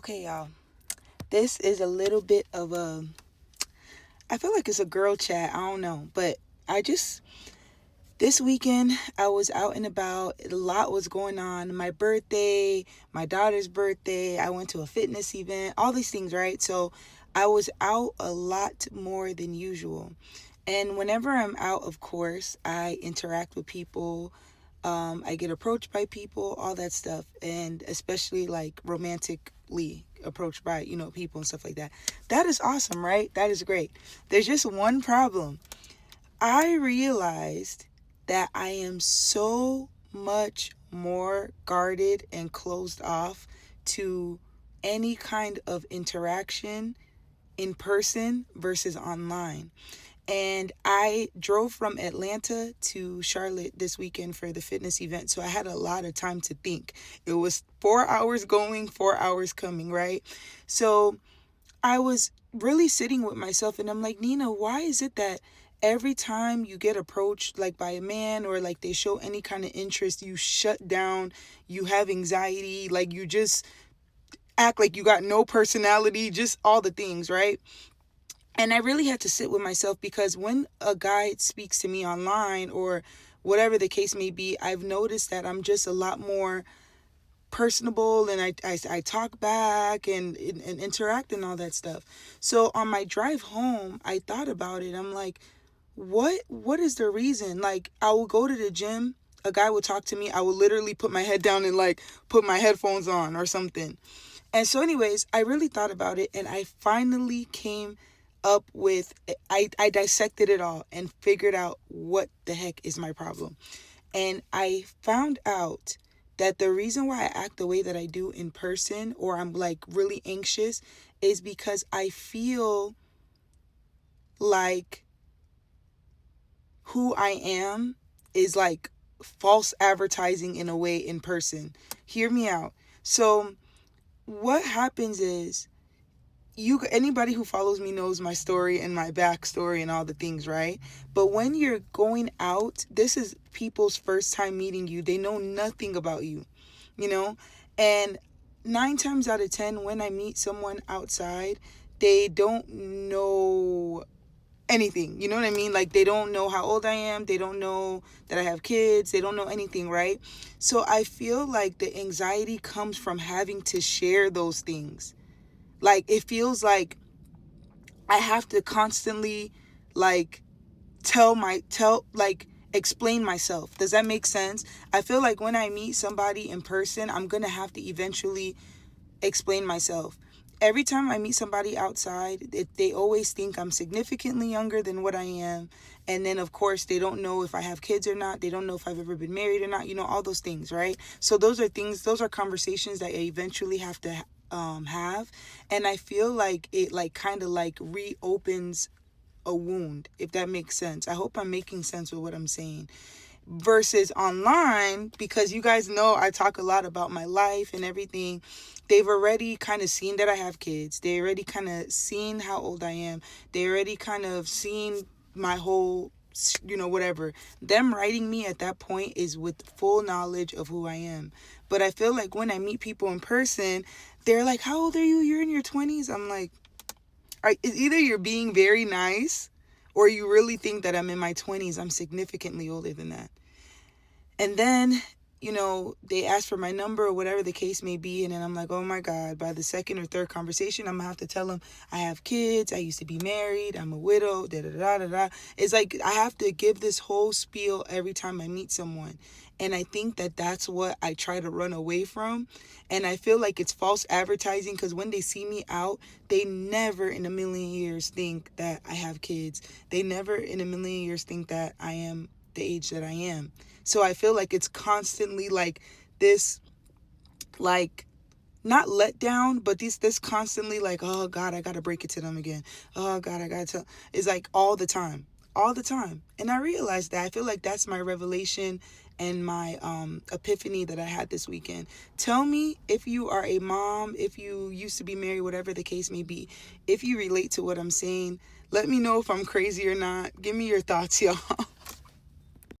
Okay, y'all. This is a little bit of I feel like it's a girl chat. I don't know. But this weekend, I was out and about. A lot was going on. My birthday, my daughter's birthday. I went to a fitness event, all these things, right? So I was out a lot more than usual. And whenever I'm out, of course, I interact with people. I get approached by people, all that stuff, and especially like romantically approached by, people and stuff like that. That is awesome, right? That is great. There's just one problem. I realized that I am so much more guarded and closed off to any kind of interaction in person versus online. And I drove from Atlanta to Charlotte this weekend for the fitness event. So I had a lot of time to think. It was 4 hours going, 4 hours coming, right? So I was really sitting with myself and I'm like, Nina, why is it that every time you get approached like by a man or like they show any kind of interest, you shut down, you have anxiety, like you just act like you got no personality, just all the things, right? And I really had to sit with myself because when a guy speaks to me online or whatever the case may be, I've noticed that I'm just a lot more personable and I talk back and interact and all that stuff. So on my drive home, I thought about it. I'm like, what is the reason? Like, I will go to the gym, a guy would talk to me, I would literally put my head down and like put my headphones on or something. And so anyways, I really thought about it and I finally came up with, I dissected it all and figured out what the heck is my problem. And I found out that the reason why I act the way that I do in person or I'm like really anxious is because I feel like who I am is like false advertising in a way in person. Hear me out. So what happens is anybody who follows me knows my story and my backstory and all the things, right? But when you're going out, this is people's first time meeting you. They know nothing about you, you know? And 9 times out of 10, when I meet someone outside, they don't know anything. You know what I mean? Like, they don't know how old I am. They don't know that I have kids. They don't know anything, right? So I feel like the anxiety comes from having to share those things. Like, it feels like I have to constantly like explain myself. Does that make sense? I feel like when I meet somebody in person, I'm going to have to eventually explain myself. Every time I meet somebody outside, they always think I'm significantly younger than what I am. And then, of course, they don't know if I have kids or not. They don't know if I've ever been married or not. All those things, right? So those are conversations that I eventually have to have. And I feel like it like kind of like reopens a wound, if that makes sense. I hope I'm making sense with what I'm saying. Versus online, because you guys know I talk a lot about my life and everything. They've already kind of seen that I have kids. They already kind of seen how old I am. They already kind of seen my whole, whatever. Them writing me at that point is with full knowledge of who I am. But I feel like when I meet people in person, they're like, how old are you? You're in your 20s? I'm like, either you're being very nice or you really think that I'm in my 20s. I'm significantly older than that. And then, they ask for my number or whatever the case may be. And then I'm like, oh my God, by the second or third conversation, I'm going to have to tell them I have kids. I used to be married. I'm a widow. Da, da, da, da, da. It's like I have to give this whole spiel every time I meet someone. And I think that that's what I try to run away from. And I feel like it's false advertising because when they see me out, they never in a million years think that I have kids. They never in a million years think that I am the age that I am. So I feel like it's constantly like this, like, not let down, but this constantly like, oh God, I gotta break it to them again. Oh God, I gotta tell. It's like all the time. And I realized that I feel like that's my revelation and my epiphany that I had this weekend. Tell me if you are a mom, if you used to be married, whatever the case may be, if you relate to what I'm saying. Let me know if I'm crazy or not. Give me your thoughts, y'all.